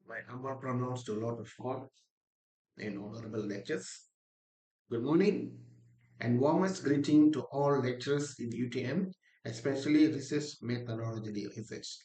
My humble pronouns to Lord of God and honorable lectures. Good morning and warmest greeting to all lecturers in UTM, especially research methodology research.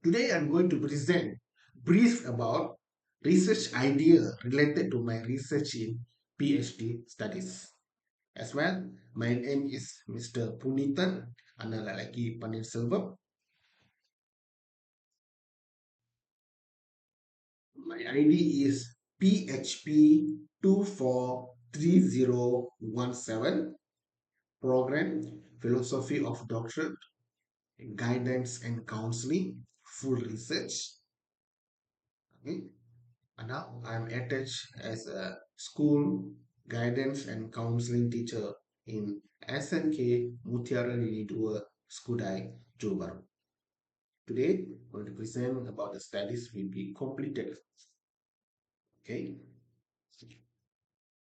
Today I'm going to present brief about research idea related to my research in PhD studies. As well, my name is Mr. Punithan, anak lelaki Pandit Silva. My ID is PHP 243017. Program Philosophy of Doctorate, Guidance and Counseling, Full Research. Okay. And now I'm attached as a school guidance and counseling teacher in SNK Mutiara Lili 2 Skudai, Johor Bahru. Today, I'm going to present about the studies will be completed. Okay.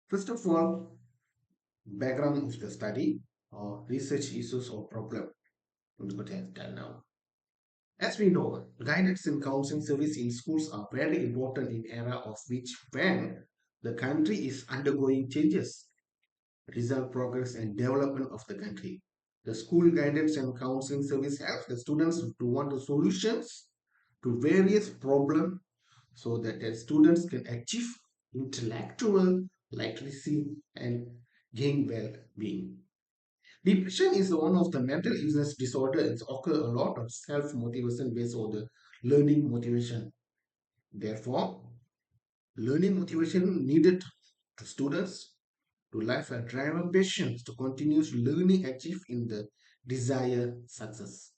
First of all, background of the study or research issues or problem. I'm going to tell now. As we know, guidance and counseling service in schools are very important in era of which when the country is undergoing changes, result progress and development of the country. The school guidance and counseling service helps the students to want the solutions to various problems so that the students can achieve intellectual literacy and gain well-being. Depression is one of the mental illness disorders occur a lot of self-motivation based on the learning motivation. Therefore, learning motivation needed to students to life a drive and patience to continuous learning achieve in the desired success.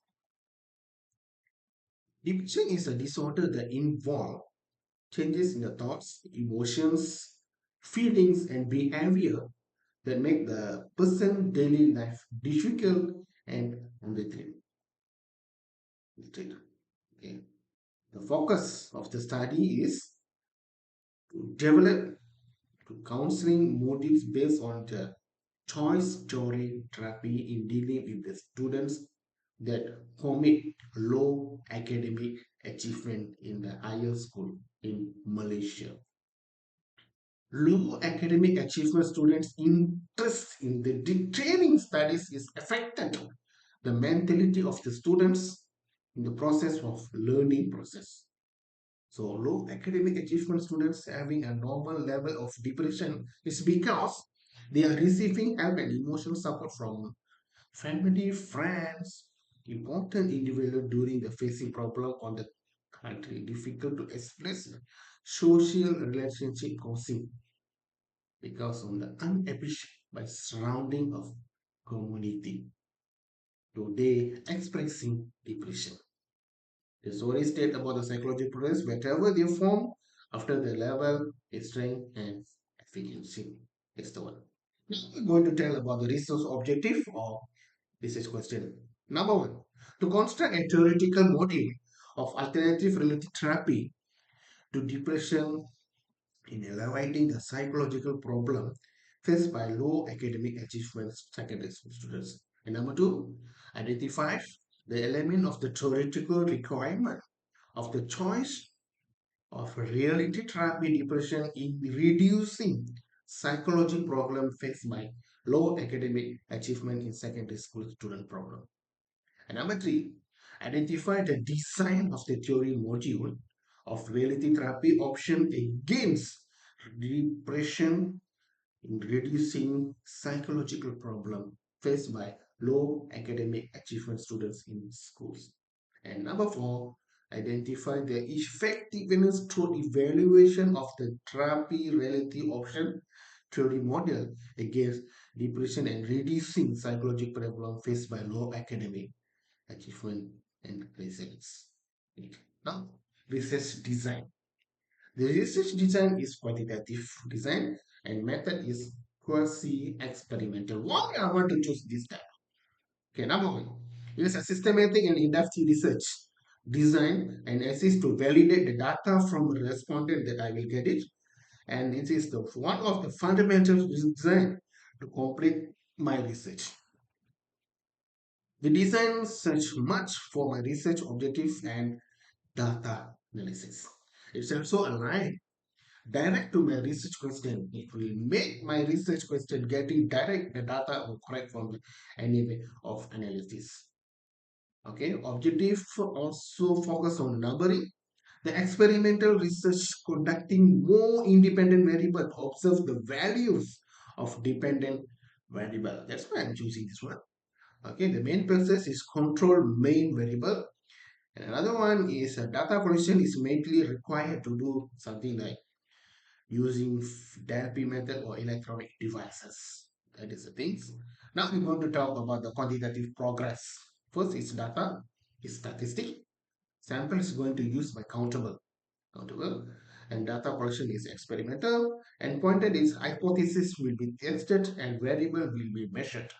Depression is a disorder that involves changes in the thoughts, emotions, feelings, and behavior that make the person daily life difficult and unrelated. Okay. The focus of the study is to develop to counseling modules based on the choice theory therapy in dealing with the students that commit low academic achievement in the higher school in Malaysia. Low academic achievement students' interest in the training studies is affected the mentality of the students in the process of learning process. So low academic achievement students having a normal level of depression is because they are receiving help and emotional support from family, friends, important individual during the facing problem on the country, difficult to express social relationship causing because of the unappreciated by surrounding of community. Today expressing depression. The story state about the psychological process whatever they form after the level, strength and efficiency. Is the one. Now we're going to tell about the research objective of research question. Number one, to construct a theoretical model of alternative related therapy to depression in evaluating the psychological problem faced by low academic achievement secondary school students. And number two, identify the element of the theoretical requirement of the choice of reality therapy depression in reducing psychology problem faced by low academic achievement in secondary school student problem. And number three, identify the design of the theory module of reality therapy option against depression in reducing psychological problem faced by low academic achievement students in schools. And number four, identify the effectiveness through evaluation of the therapy reality option theory model against depression and reducing psychological problem faced by low academic achievement and resilience. Now, research design. The research design is quantitative design and method is quasi-experimental. Why I want to choose this type? Okay, number one, it is a systematic and inductive research design and assist to validate the data from the respondent that I will get it. And it is the one of the fundamental design to complete my research. The design search much for my research objective and data analysis. It's also aligned direct to my research question. It will make my research question getting direct the data or correct from any way of analysis. Okay, objective also focus on numbering. The experimental research conducting more independent variable to observe the values of dependent variable. That's why I'm choosing this one. Okay, the main process is control main variable. And another one is data collection is mainly required to do something like using therapy method or electronic devices. That is the things. Now we're going to talk about the quantitative progress. First is data, is statistic. Sample is going to use by countable, and data collection is experimental, and pointed is hypothesis will be tested and variable will be measured.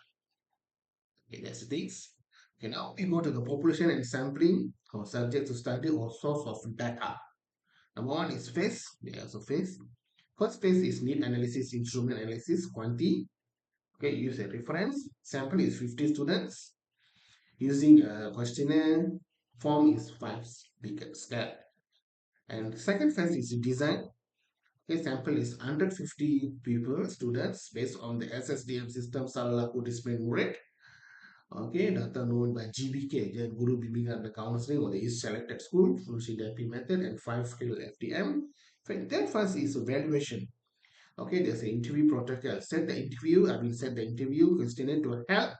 Okay, that's the things. Okay, now we go to the population and sampling or subject to study or source of data. Number one is phase. They also phase. First phase is need analysis, instrument analysis, quanti. Okay, use a reference. Sample is 50 students. Using a questionnaire form is 5 scale. And second phase is design. Okay, sample is 150 people, students, based on the SSDM system Salalaku display rate. Okay, data known by GBK, then Guru Bimbingan the counseling or the is selected school, Fluency DP method, and 5 skill FDM. Third phase is evaluation. Okay, there's an interview protocol. Set the interview. I will set the interview questionnaire to help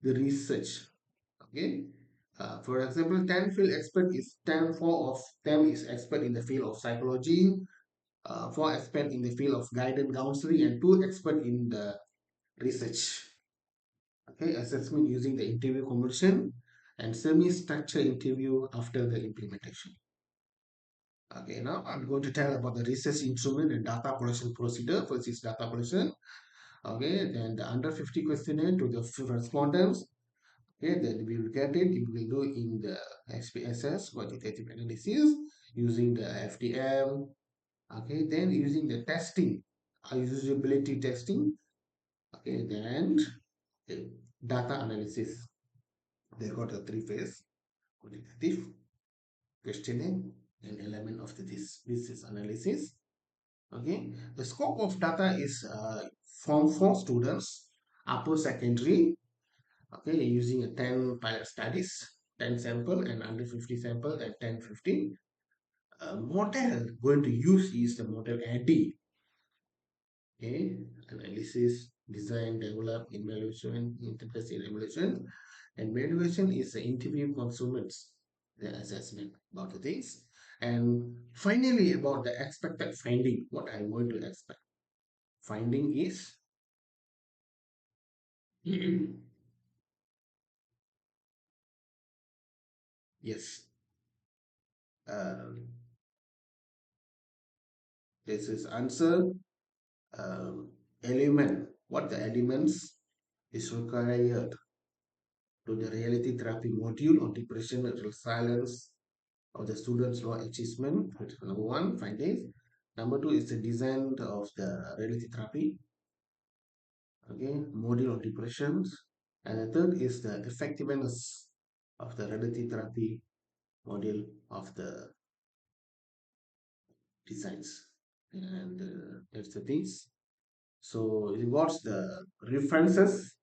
the research. Okay. For example, 10 field expert is 10 4 of them is expert in the field of psychology, 4 expert in the field of guidance counseling, and 2 expert in the research. Okay, assessment using the interview conversion and semi-structured interview after the implementation. Okay, now I'm going to tell about the research instrument and data collection procedure. First is data collection. Okay, then the under 50 questionnaire to the respondents. Okay, then we will get it. We will do in the SPSS quantitative analysis using the FDM. Okay, then using the testing, usability testing. Okay, then data analysis. They got a three phase quantitative questioning and element of this business analysis. Okay, the scope of data is from 4 students, upper secondary. Okay, using a 10 pilot studies, 10 sample and under 50 sample and 10 15. Model going to use is the model AD. Okay, analysis, design, develop, evaluation, interface evaluation, and evaluation is the interview consumers, the assessment about the things. And finally, about the expected finding, what I'm going to expect. Finding is yes. Um, this is answer element. What the elements is required to the reality therapy module on depression and resilience of the students' law achievement. Number one, findings. Number two is the design of the reality therapy. Okay, module on depressions. And the third is the effectiveness of the reality therapy module of the designs. And that's the things. So it got the references.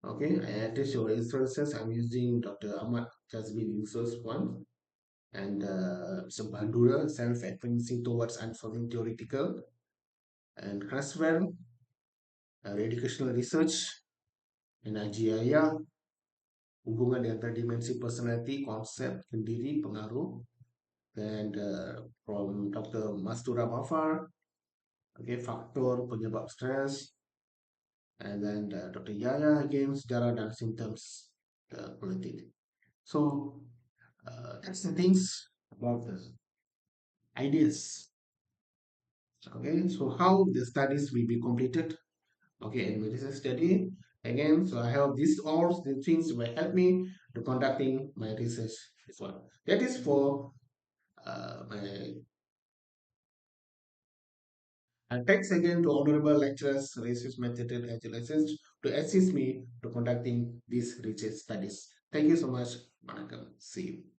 Okay, I attach your references. I'm using Dr. Ahmad Jazmin Yusuf's one and some Bandura self-advancing towards unsolving theoretical and Creswell educational research and Ajiaya hubungan di antara dimensi personality, konsep, kendiri, pengaruh and from Dr. Mastura Mafar, okay, faktor penyebab stres, and then Dr. Yaya again sejarah dan symptoms politik. So that's the things about the ideas. Okay, so how the studies will be completed. Okay, and this is study again. So I have these all the things will help me to conducting my research as well. That is for my thanks again to honorable lecturers, research method and research to assist me to conducting these research studies. Thank you so much. Vanakkam. See you.